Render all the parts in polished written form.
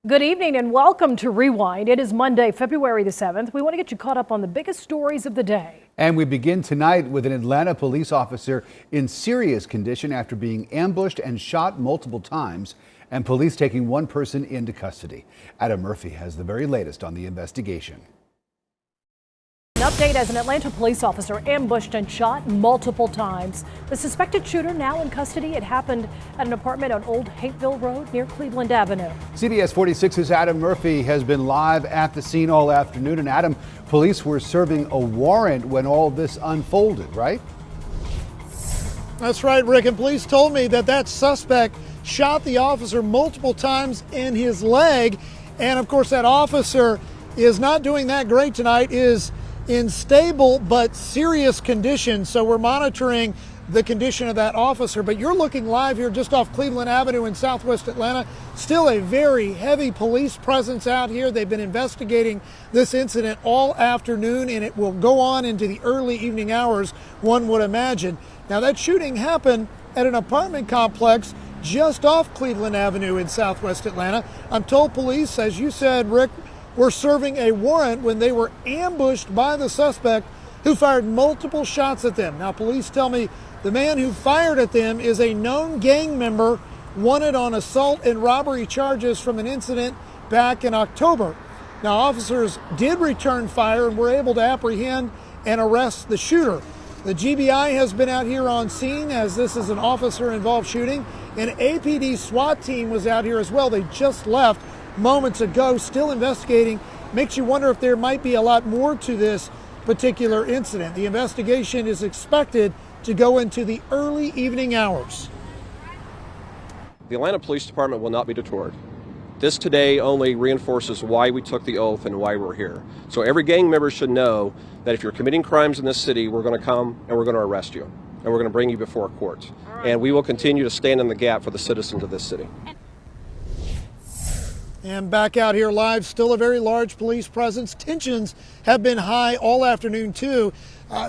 Good evening and welcome to Rewind. It is Monday, February the 7th. We want to get you caught up on the biggest stories of the day. And we begin tonight with an Atlanta police officer in serious condition after being ambushed and shot multiple times, and police taking one person into custody. Adam Murphy has the very latest on the investigation. An update as an Atlanta police officer ambushed and shot multiple times. The suspected shooter now in custody. It happened at an apartment on Old Hapeville Road near Cleveland Avenue. CBS 46's Adam Murphy has been live at the scene all afternoon. And Adam, police were serving a warrant when all this unfolded, right? That's right, Rick. And police told me that suspect shot the officer multiple times in his leg. And of course, that officer is not doing that great tonight, is in stable but serious condition. So we're monitoring the condition of that officer. But you're looking live here just off Cleveland Avenue in Southwest Atlanta. Still a very heavy police presence out here. They've been investigating this incident all afternoon, and it will go on into the early evening hours, one would imagine. Now, that shooting happened at an apartment complex just off Cleveland Avenue in Southwest Atlanta. I'm told police, as you said, Rick, were serving a warrant when they were ambushed by the suspect who fired multiple shots at them. Now, police tell me the man who fired at them is a known gang member wanted on assault and robbery charges from an incident back in October. Now, officers did return fire and were able to apprehend and arrest the shooter. The GBI has been out here on scene as this is an officer-involved shooting. An APD SWAT team was out here as well. They just left moments ago, still investigating. Makes you wonder if there might be a lot more to this particular incident. The investigation is expected to go into the early evening hours. The Atlanta Police Department will not be detoured. This today only reinforces why we took the oath and why we're here. So every gang member should know that if you're committing crimes in this city, we're going to come and we're going to arrest you. And we're going to bring you before court. And we will continue to stand in the gap for the citizens of this city. And back out here live, still a very large police presence. Tensions have been high all afternoon, too.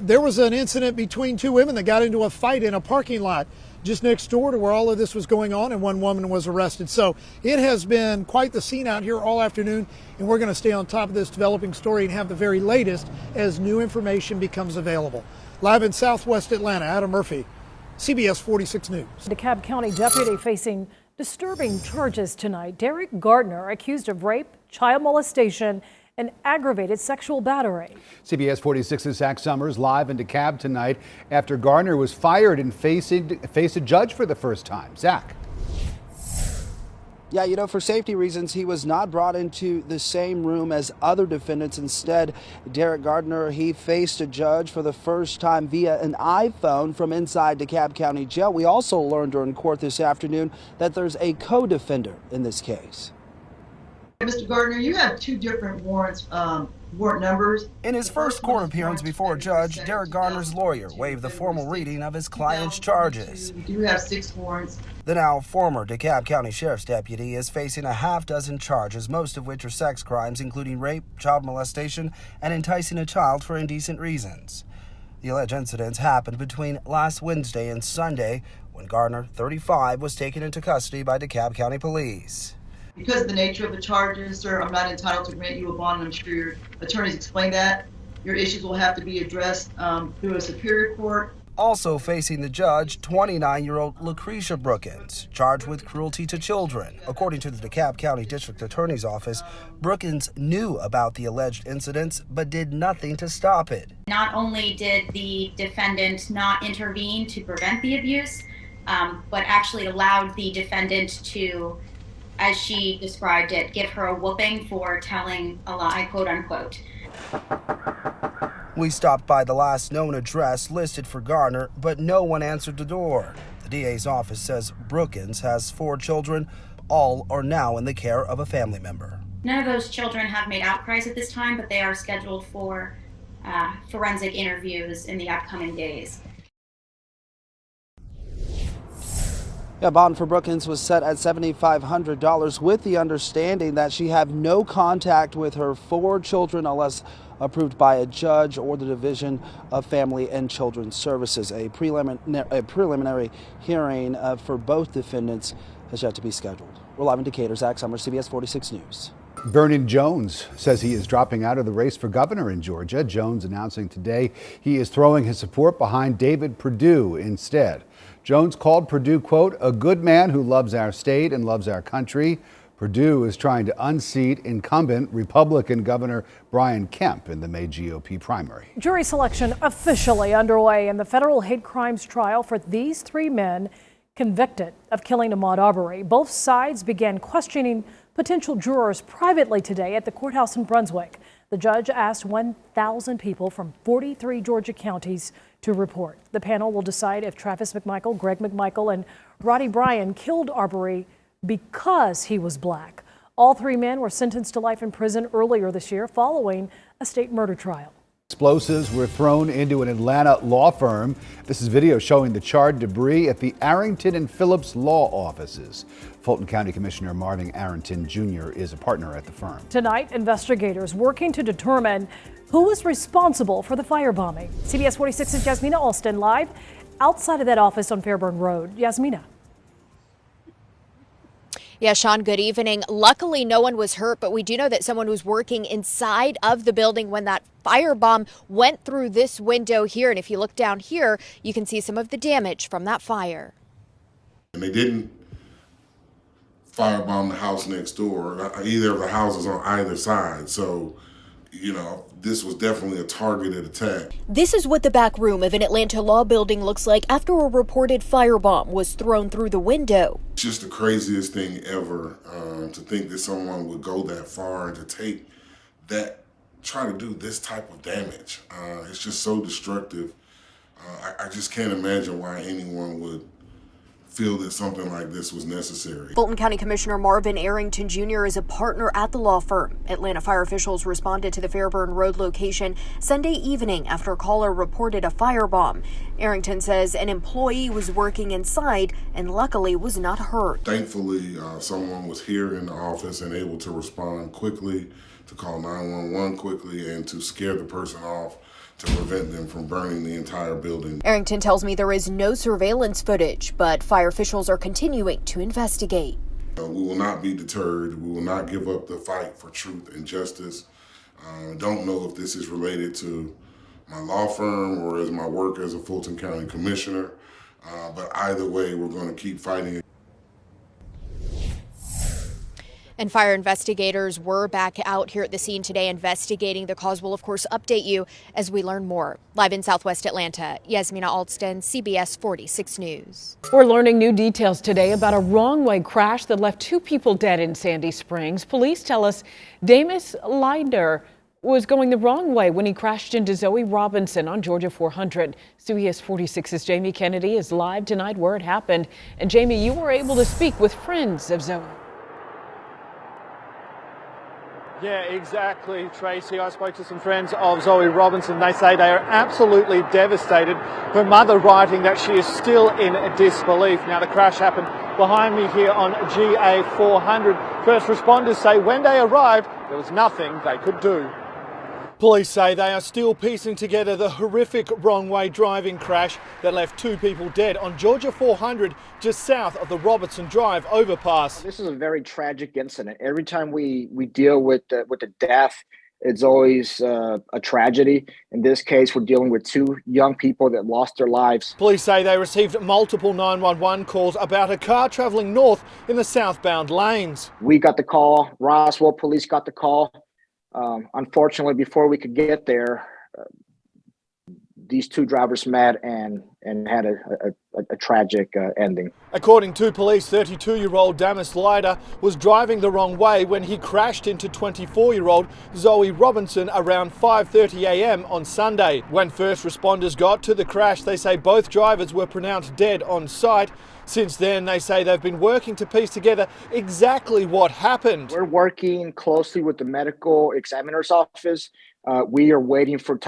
There was an incident between two women that got into a fight in a parking lot just next door to where all of this was going on, and one woman was arrested. So it has been quite the scene out here all afternoon, and we're going to stay on top of this developing story and have the very latest as new information becomes available. Live in Southwest Atlanta, Adam Murphy, CBS 46 News. DeKalb County deputy facing disturbing charges tonight. Derek Gardner accused of rape, child molestation, and aggravated sexual battery. CBS 46's Zach Summers live in DeKalb tonight after Gardner was fired and faced a judge for the first time. Zach. Yeah, for safety reasons, he was not brought into the same room as other defendants. Instead, Derek Gardner, he faced a judge for the first time via an iPhone from inside DeKalb County Jail. We also learned during court this afternoon that there's a co-defendant in this case. Mr. Gardner, you have two different warrant numbers. In his first court appearance before a judge, Derek Gardner's lawyer waived the formal reading of his client's charges. You do have 6 warrants. The now former DeKalb County Sheriff's deputy is facing a half-dozen charges, most of which are sex crimes, including rape, child molestation, and enticing a child for indecent reasons. The alleged incidents happened between last Wednesday and Sunday when Gardner, 35, was taken into custody by DeKalb County Police. Because of the nature of the charges, sir, I'm not entitled to grant you a bond. I'm sure your attorneys explained that. Your issues will have to be addressed through a superior court. Also facing the judge, 29-year-old Lucretia Brookins, charged with cruelty to children. According to the DeKalb County District Attorney's Office, Brookins knew about the alleged incidents but did nothing to stop it. Not only did the defendant not intervene to prevent the abuse, but actually allowed the defendant to, as she described it, give her a whooping for telling a lie, quote unquote. We stopped by the last known address listed for Gardner, but no one answered the door. The DA's office says Brookins has 4 children. All are now in the care of a family member. None of those children have made outcries at this time, but they are scheduled for forensic interviews in the upcoming days. A bond for Brookins was set at $7,500 with the understanding that she have no contact with her 4 children unless approved by a judge or the Division of Family and Children's Services. A preliminary hearing for both defendants has yet to be scheduled. We're live in Decatur. Zach Summers, CBS 46 News. Vernon Jones says he is dropping out of the race for governor in Georgia. Jones announcing today he is throwing his support behind David Perdue instead. Jones called Perdue, quote, a good man who loves our state and loves our country. Perdue is trying to unseat incumbent Republican Governor Brian Kemp in the May GOP primary. Jury selection officially underway in the federal hate crimes trial for these three men convicted of killing Ahmaud Arbery. Both sides began questioning potential jurors privately today at the courthouse in Brunswick. The judge asked 1,000 people from 43 Georgia counties to report. The panel will decide if Travis McMichael, Greg McMichael, and Roddy Bryan killed Arbery because he was black. All three men were sentenced to life in prison earlier this year following a state murder trial. Explosives were thrown into an Atlanta law firm. This is video showing the charred debris at the Arrington and Phillips law offices. Fulton County Commissioner Marvin Arrington Jr. is a partner at the firm. Tonight, investigators working to determine who was responsible for the firebombing. CBS 46's Yasmina Alston live outside of that office on Fairburn Road. Yasmina. Yeah, Sean, good evening. Luckily, no one was hurt, but we do know that someone was working inside of the building when that firebomb went through this window here. And if you look down here, you can see some of the damage from that fire. And they didn't firebomb the house next door, either of the houses on either side. So, you know, this was definitely a targeted attack. This is what the back room of an Atlanta law building looks like after a reported firebomb was thrown through the window. It's just the craziest thing ever to think that someone would go that far and to take that, try to do this type of damage. It's just so destructive. I just can't imagine why anyone would feel that something like this was necessary. Fulton County Commissioner Marvin Arrington Jr. is a partner at the law firm. Atlanta fire officials responded to the Fairburn Road location Sunday evening after a caller reported a firebomb. Arrington says an employee was working inside and luckily was not hurt. Thankfully, someone was here in the office and able to respond quickly, to call 911 quickly, and to scare the person off to prevent them from burning the entire building. Arrington tells me there is no surveillance footage, but fire officials are continuing to investigate. We will not be deterred. We will not give up the fight for truth and justice. Don't know if this is related to my law firm or as my work as a Fulton County Commissioner, but either way, we're going to keep fighting. And fire investigators were back out here at the scene today investigating the cause. We'll, of course, update you as we learn more. Live in Southwest Atlanta, Yasmina Alston, CBS 46 News. We're learning new details today about a wrong-way crash that left 2 people dead in Sandy Springs. Police tell us Damus Linder was going the wrong way when he crashed into Zoe Robinson on Georgia 400. CBS 46's Jamie Kennedy is live tonight where it happened. And Jamie, you were able to speak with friends of Zoe. Yeah, exactly, Tracy. I spoke to some friends of Zoe Robinson. They say they are absolutely devastated. Her mother writing that she is still in disbelief. Now, the crash happened behind me here on GA 400. First responders say when they arrived, there was nothing they could do. Police say they are still piecing together the horrific wrong-way driving crash that left 2 people dead on Georgia 400 just south of the Robertson Drive overpass. This is a very tragic incident. Every time we deal with the death, it's always a tragedy. In this case, we're dealing with 2 young people that lost their lives. Police say they received multiple 911 calls about a car traveling north in the southbound lanes. We got the call. Roswell police got the call. Unfortunately, before we could get there, these 2 drivers met and had a tragic ending. According to police, 32-year-old Damus Lider was driving the wrong way when he crashed into 24-year-old Zoe Robinson around 5:30 a.m. on Sunday. When first responders got to the crash, they say both drivers were pronounced dead on site. Since then, they say they've been working to piece together exactly what happened. We're working closely with the medical examiner's office. We are waiting for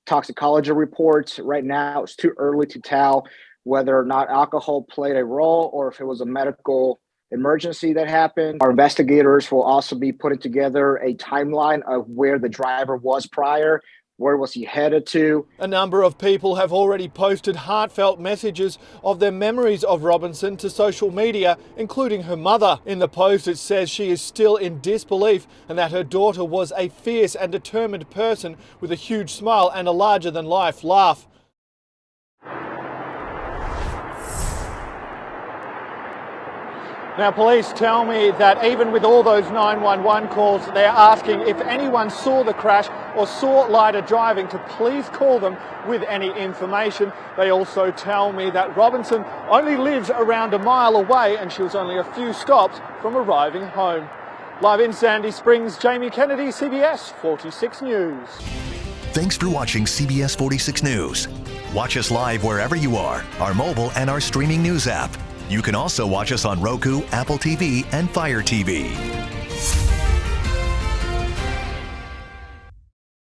toxicology reports. Right now, it's too early to tell whether or not alcohol played a role or if it was a medical emergency that happened. Our investigators will also be putting together a timeline of where the driver was prior. Where was he headed to? A number of people have already posted heartfelt messages of their memories of Robinson to social media, including her mother. In the post, it says she is still in disbelief and that her daughter was a fierce and determined person with a huge smile and a larger-than-life laugh. Now, police tell me that even with all those 911 calls, they're asking if anyone saw the crash or saw Lyda driving to please call them with any information. They also tell me that Robinson only lives around a mile away and she was only a few stops from arriving home. Live in Sandy Springs, Jamie Kennedy, CBS 46 News. Thanks for watching CBS 46 News. Watch us live wherever you are, our mobile and our streaming news app. You can also watch us on Roku, Apple TV, and Fire TV.